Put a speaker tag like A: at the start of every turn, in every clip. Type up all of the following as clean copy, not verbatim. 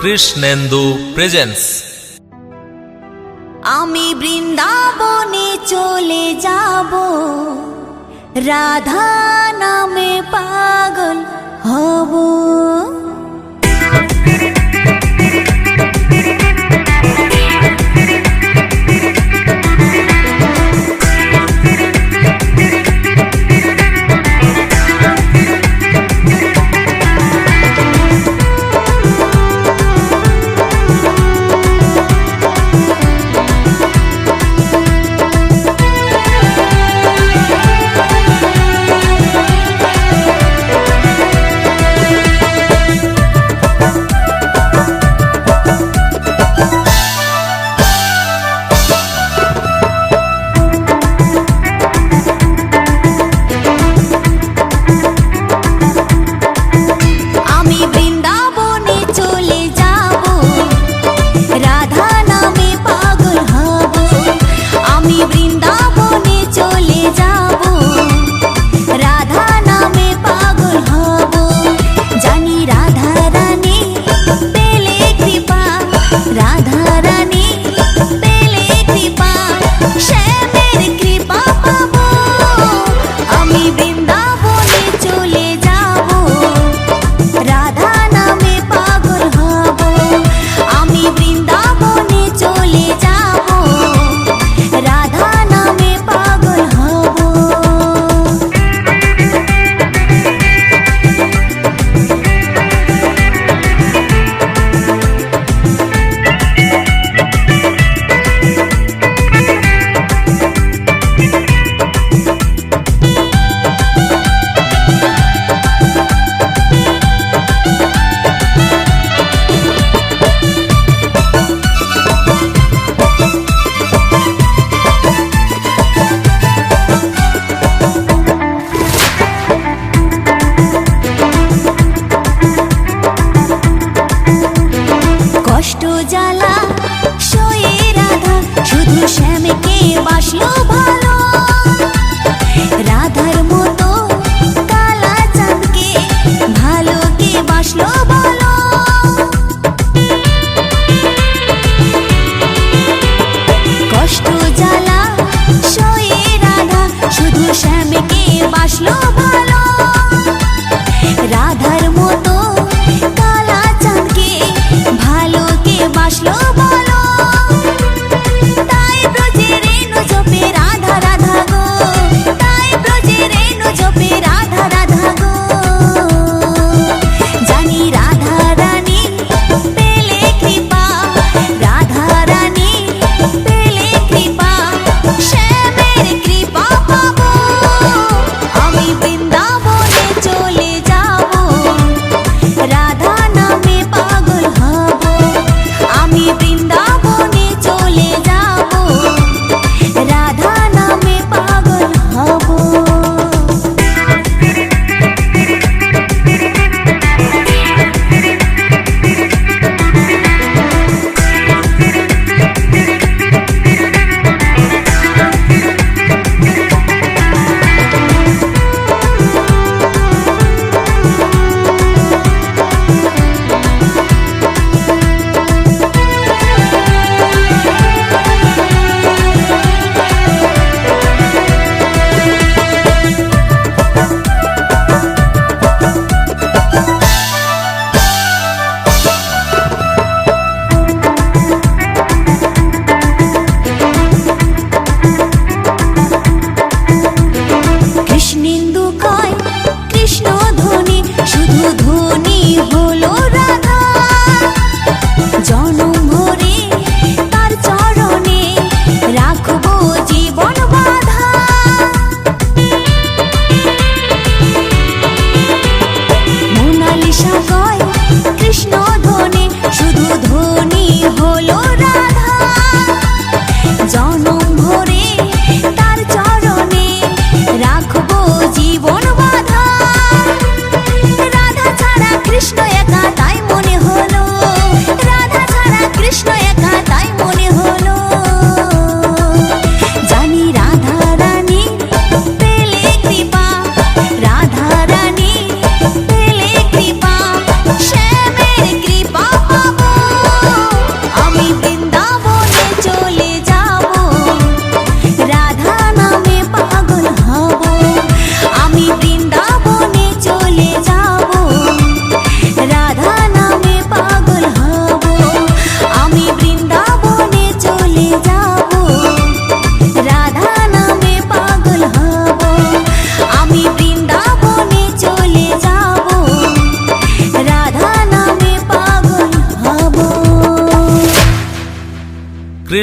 A: Krishnendu presence.
B: আমি বৃন্দাবনে চলে যাব, রাধা নামে পাগল হব।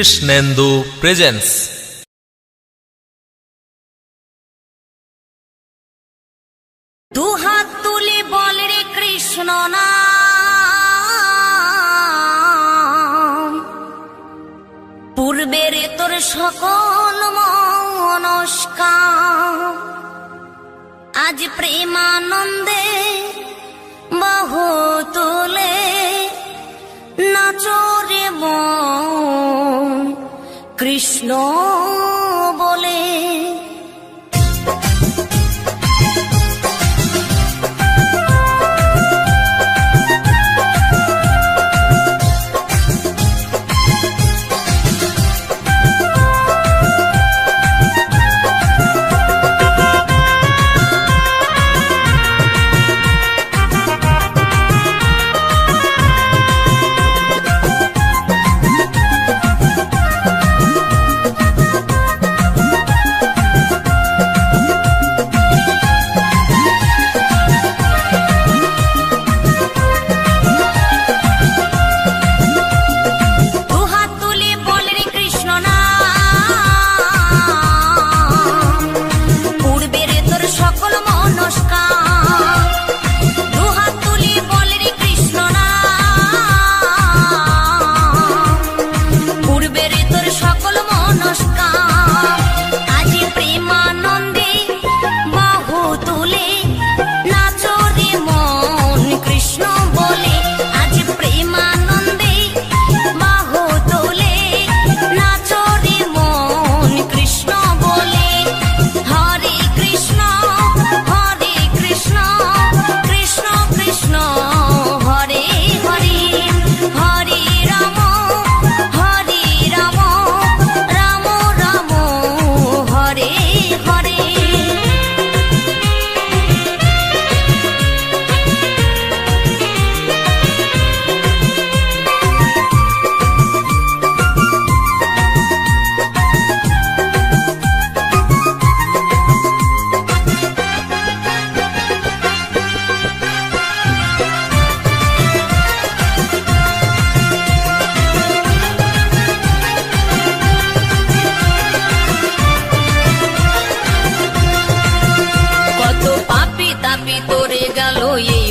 A: কৃষ্ণেন্দু প্রেজেন্স।
B: দু হাত তুলে বল রে কৃষ্ণ নাম, পূর্বের তোর সকল মনস্কাম, আজ প্রেমানন্দে বাহু তুলে নাচরে মন কৃষ্ণ বলে।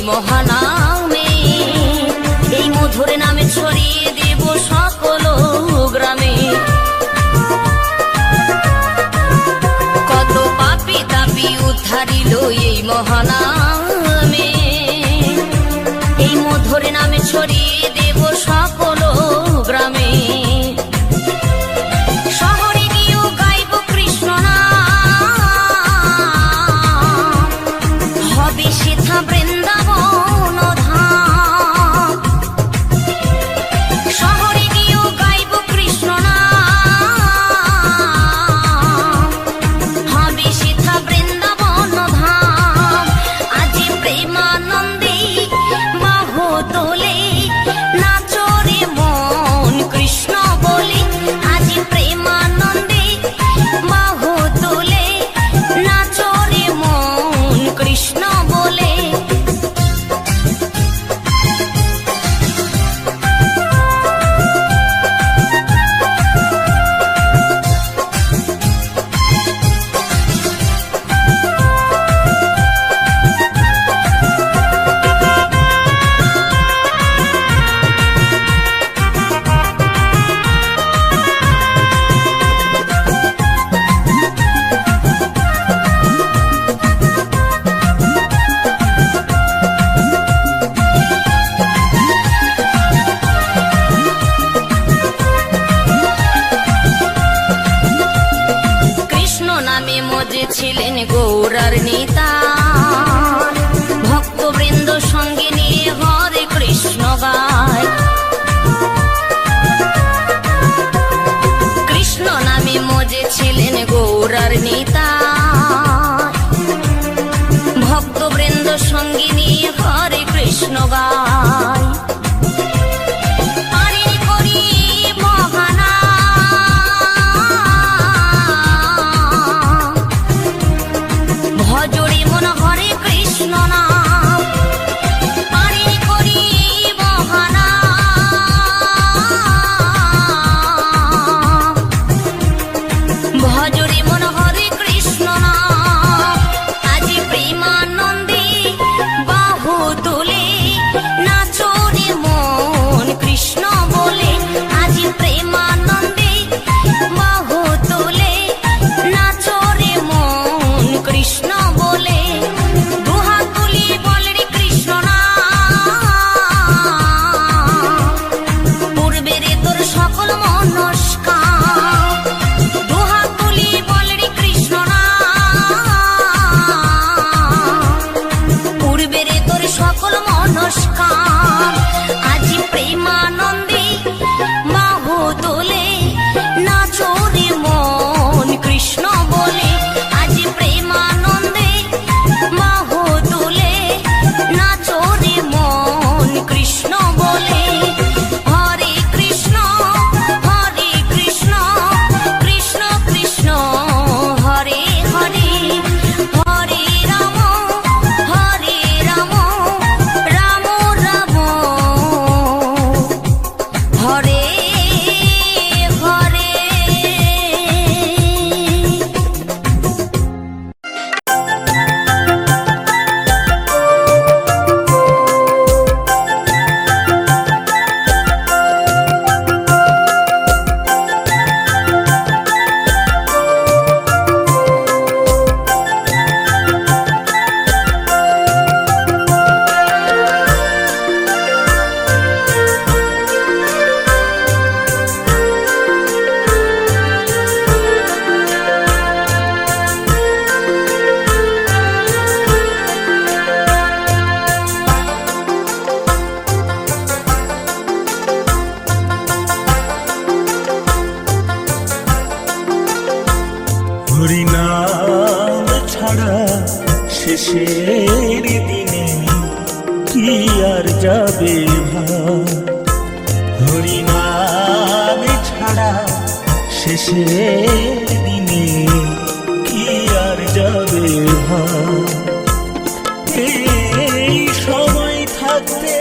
B: মহানামে এই মধুর নামে ছড়িয়ে দেব সকল গ্রামে। কত পাপী তাপী উদ্ধারিল এই মহানামে, এই মধুর নামে ছড়িয়ে দেব সকল গ্রামে। শহরে গিয়েও গাইব কৃষ্ণ নাম, হবে সেথা বৃন্দাবন ধাম। শহরে গিয়েও গাইব কৃষ্ণ নাম, হবে সেথা বৃন্দাবন ধাম। আজ প্রেমানন্দে বাহু তোলে নাচরে মন কৃষ্ণ বলে। আজ প্রেমানন্দে বাহু তোলে নাচরে মন কৃষ্ণ বলে। ছিলেন গৌরার নেতা, ভক্তবৃন্দ সঙ্গে নিয়ে হরে কৃষ্ণ গায়। কৃষ্ণ নামে মজে ছিলেন গৌরার নেতা, ভক্তবৃন্দ সঙ্গে নিয়ে হরে কৃষ্ণ গায়।
C: শেষের দিনে কি আর যাবে ভাই, হরিনাম ছাড়া শেষের দিনে কি আর যাবে ভাই। এই সময় থাকতে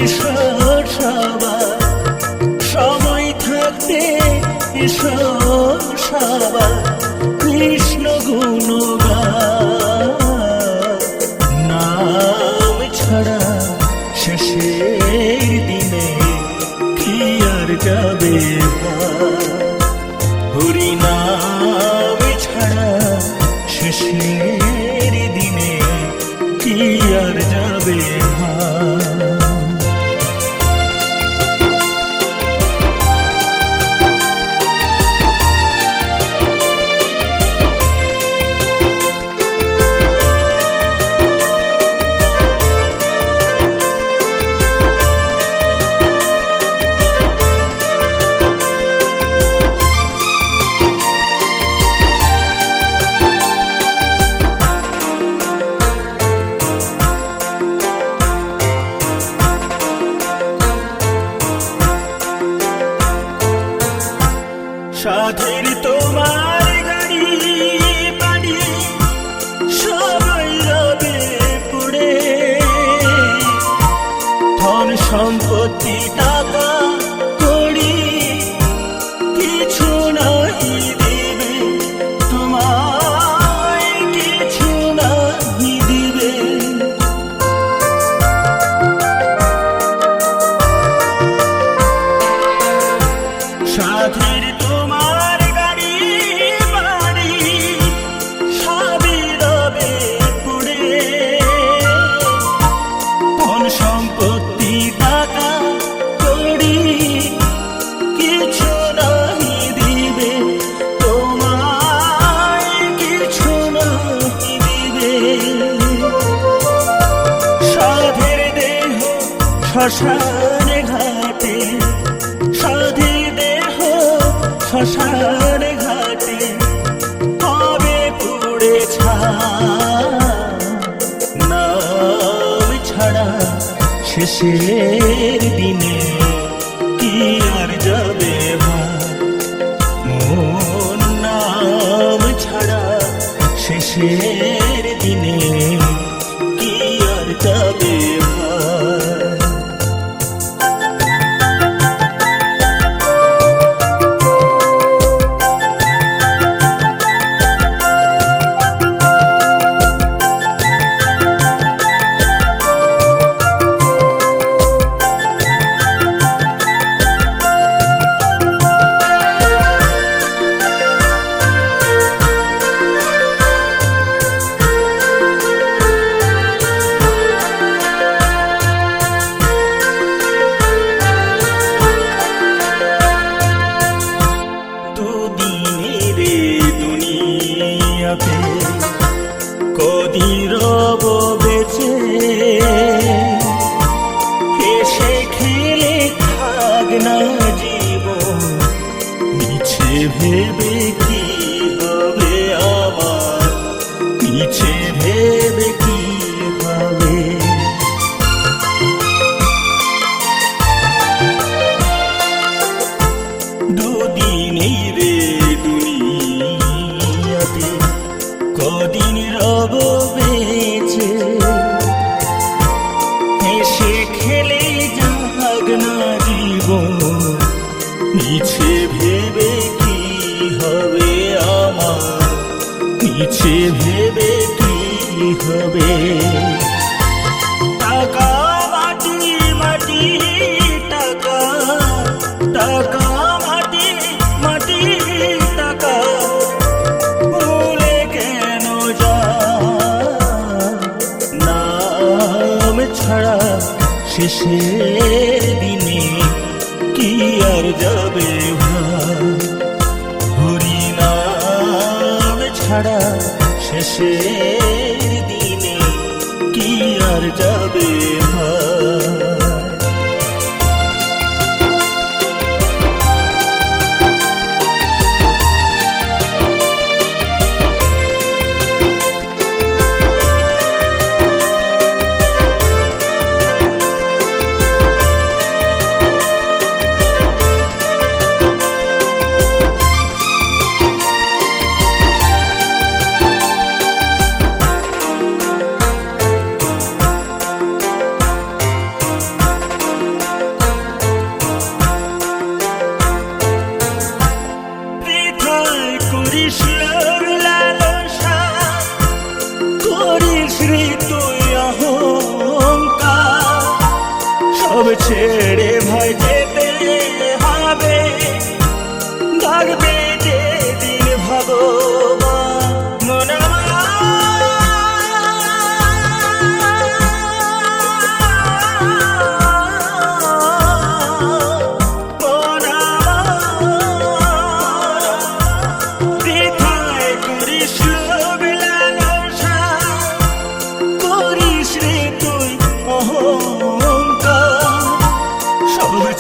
C: ঈশ্বর সবার, সময় থাকতে ঈশ্বর সবার কৃষ্ণ গুণগান, নাম ছাড়া শেষের দিনে কি আর যাবে ভাই, হরি নাম ছাড়া শেষের দিনে কি আর যাবে ভাই। সাধের তোমার গাড়ি বাড়ি সবাই রবে পুড়ে, ধন সম্পত্তি টাকা কড়ি কিছু নাই দিবে তোমায়, কিছু নাই দিবে। সাধের তোমার গাড়ি বাড়ি সবই রবে পুড়ে, ধন সম্পত্তি টাকা কড়ি কিছু নাই দিবে তোমায়, কিছু নাই দিবে। সাধের দেহ শ্মশান ঘাটে, সাধের দেহ শ্মশান ঘাটে হবে পুড়ে ছাই, নাম ছাড়া শেষের দিনে কি আর যাবে ভাই, মন নাম ছাড়া শেষের দিনে কি আর যাবে ভাই। কদিন রব বেঁচে হেসে খেলে থাক না জীবন, মিছে ভেবে কি হবে আমার, মিছে ভেবে কি হবে। দুদিনই রে দুনিয়াতে কদিন রব বেঁচে হেসে খেলে যাক না জীবন, মিছে ভেবে কি হবে আমার, মিছে ভেবে কি হবে। টাকা মাটি মাটি টাকা, টাকা মাটি মাটি টাকা ভুলে কেন যায়, নাম ছাড়া শেষের দিনে কি আর যাবে ভাই, হরি নাম ছাড়া শেষের দিনে কি আর যাবে ভাই। ছেড়ে ভাই যেতে হবে, ডাকবে যে দিন ভগবান মন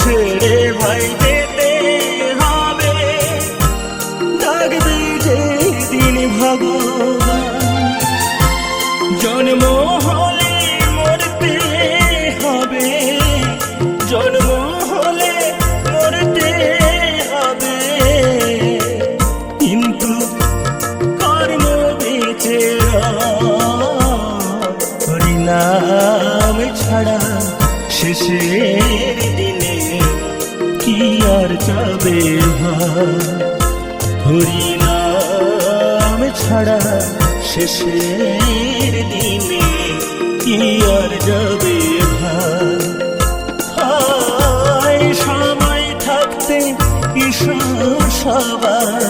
C: ছেড়ে ভাই যেতে হবে, ডাকবে যে দিন ভগবান। জন্ম হলে মরতে হবে, জন্ম হলে মরতে হবে, কিন্তু কর্ম বেঁচে হরিনাম ছাড়া শেষের দিনে কি আর যাবে হরিনাম ছাড়া শেষের দিনে কি আর যাবে হায় সময় থাকতে ঈশ্বর সবার,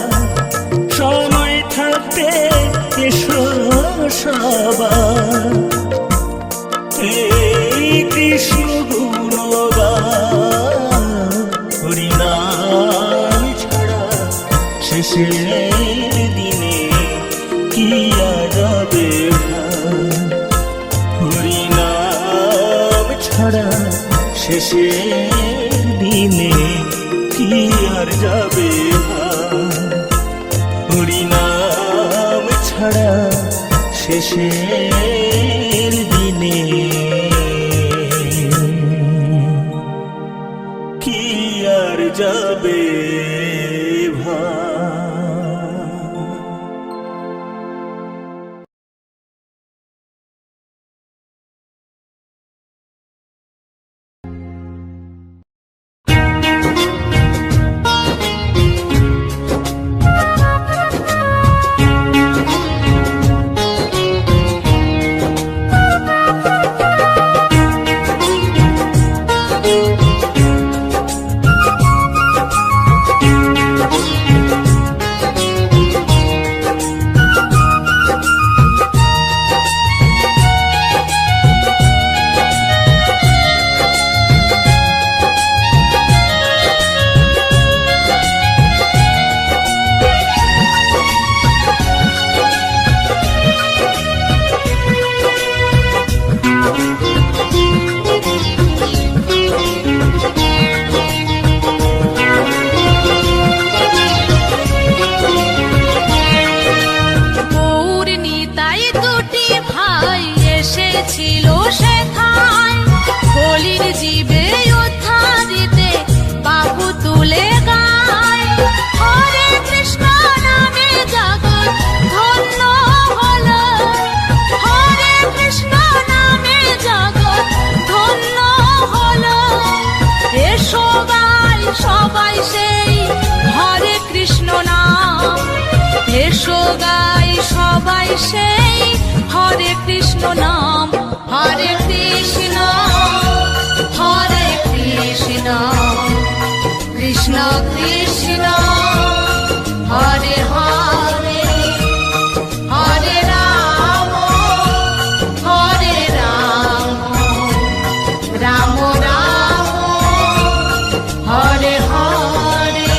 C: সময় থাকতে ঈশ্বর সবার, এই কৃষ্ণ গুণগান হরিনাম ছাড়া শেষের দিনে কি আর যাবে হরিনাম ছাড়া শেষের দিনে কি আর যাবে হরিনাম ছাড়া শেষের দিনে কি আর যাবে
B: সবাই সেই হরে কৃষ্ণ নাম, এসো গাই সবাই সেই হরে কৃষ্ণ নাম, হরে কৃষ্ণ হরে কৃষ্ণ কৃষ্ণ কৃষ্ণ হরে হরে, হরে রাম হরে রাম, রাম রাম হরে হরে।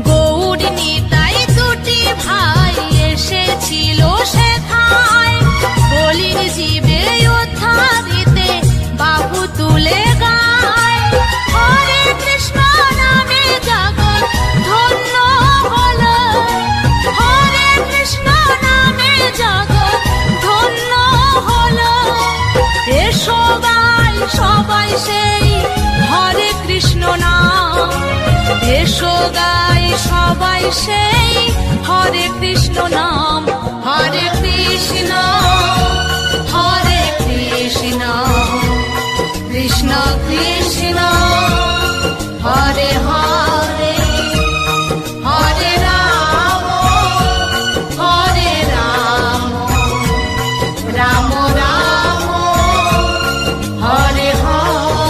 B: গৌর নিতাই দুটি ভাই এসেছিল সেথায়, বলির জীবে উদ্ধার দিতে বাহু তুলে গায়, হরে কৃষ্ণ নামে জগৎ ধন্য হলো, হরে কৃষ্ণ নামে জগৎ ধন্য হলো। এসো গাই সবাই সেই হরে কৃষ্ণ নাম, এসো গাই সবাই সেই হরে কৃষ্ণ নাম, হরে কৃষ্ণ হরে কৃষ্ণ কৃষ্ণ কৃষ্ণ হরে হরে, হরে রাম হরে রাম, রাম রাম হরে হরে।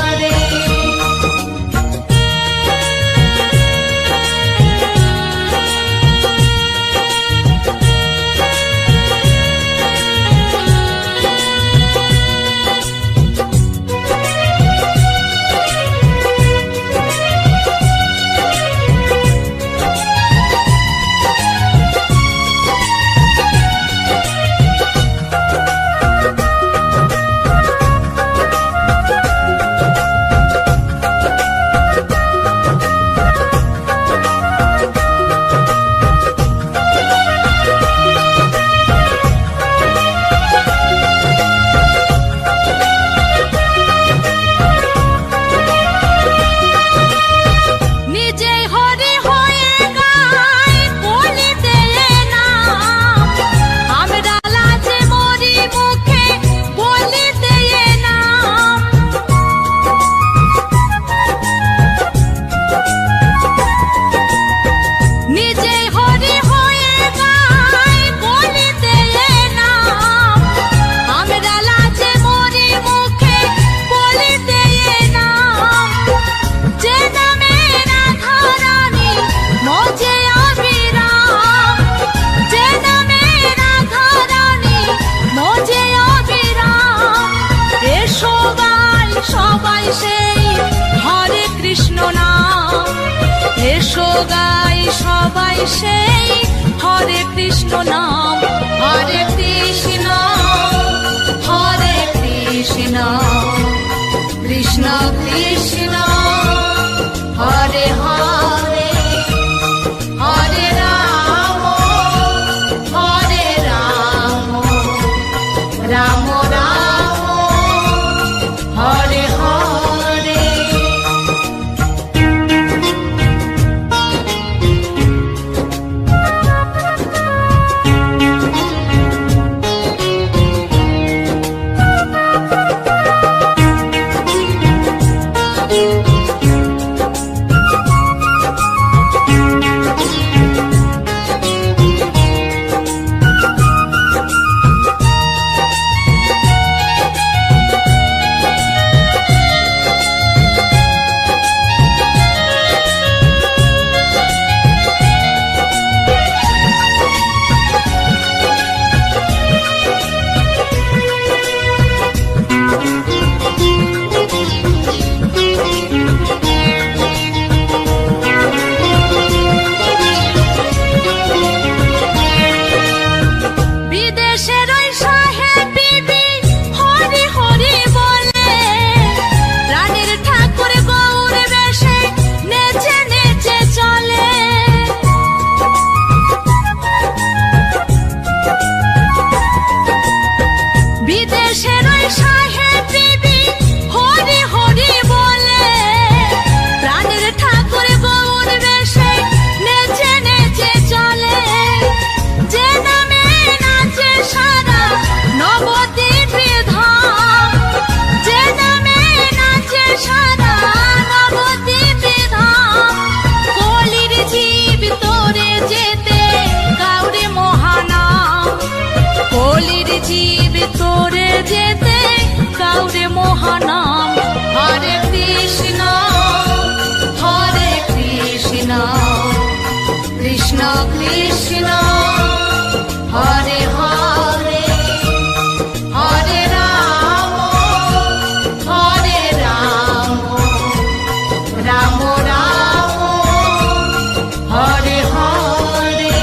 B: সবাই সেই হরে কৃষ্ণ নাম, এসো গাই সবাই সেই হরে কৃষ্ণ নাম। হরে কৃষ্ণ হরে কৃষ্ণ কৃষ্ণ কৃষ্ণ হরে হরে, হরে রাম হরে রাম রাম রাম হরে হরে। জীব তোরে যেতে কাউরে মহানাম। হরে কৃষ্ণ কৃষ্ণ কৃষ্ণ হরে হরে, হরে রাম রাম রাম হরে হরে।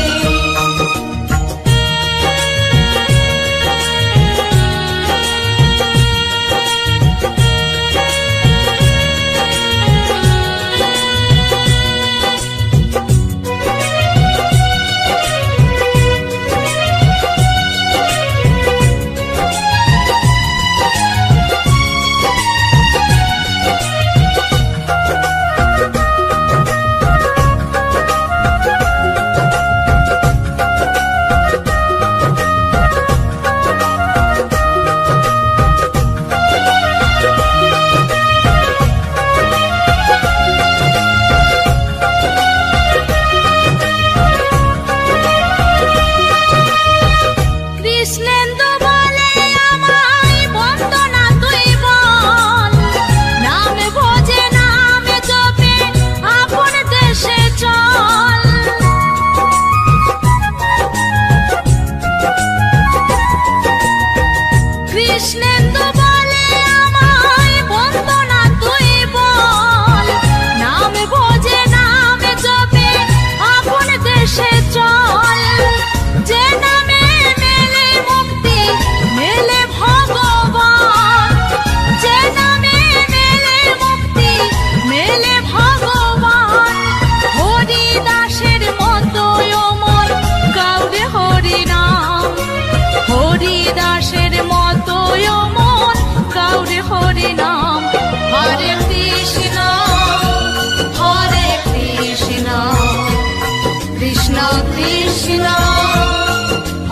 B: কৃষ্ণ কৃষ্ণ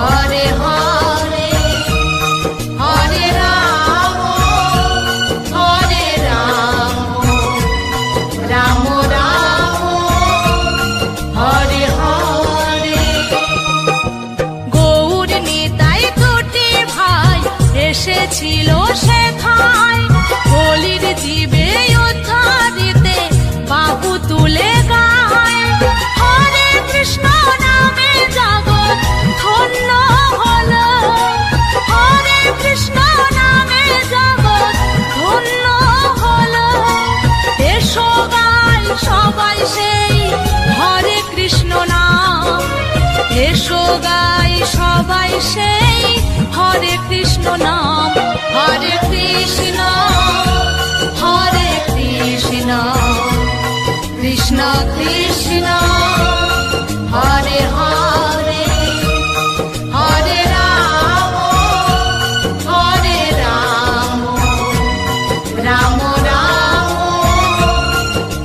B: হরে হরে, হরে রাম রাম রাম হরে হরে। গৌর নিতাই দুটি ভাই এসেছিল সেথায়, কলির জীবে উদ্ধারিতে বাহু তুলে গায়। হরে কৃষ্ণ নামে জগৎ ধন্য হলো, হরে কৃষ্ণ নামে জগৎ ধন্য সেই হরে কৃষ্ণ নাম, হরে কৃষ্ণ কৃষ্ণ কৃষ্ণ হরে হরে, হরে রাম রাম রাম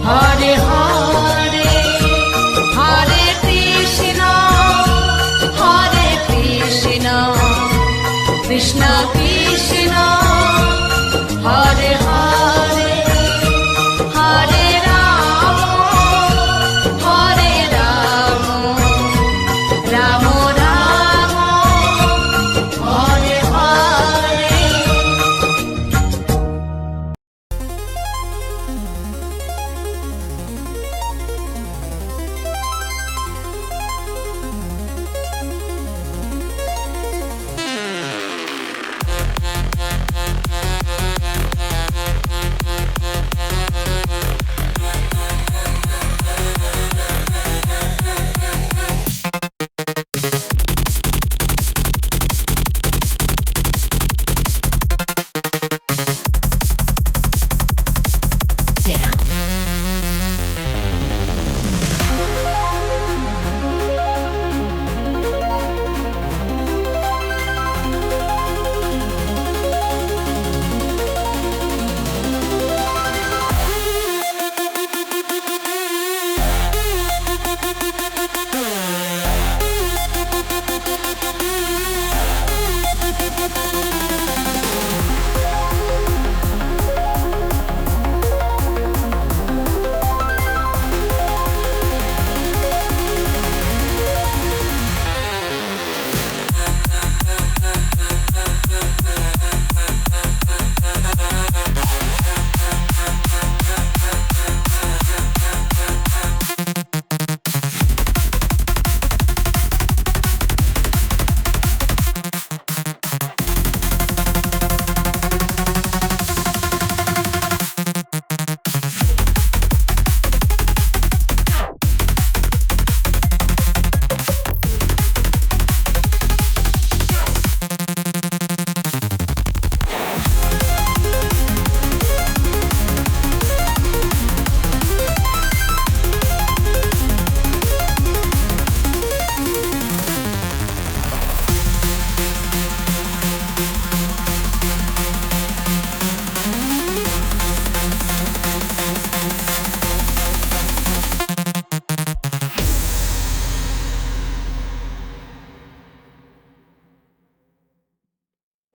B: হরে হরে, হরে কৃষ্ণ কৃষ্ণ কৃষ্ণ হরে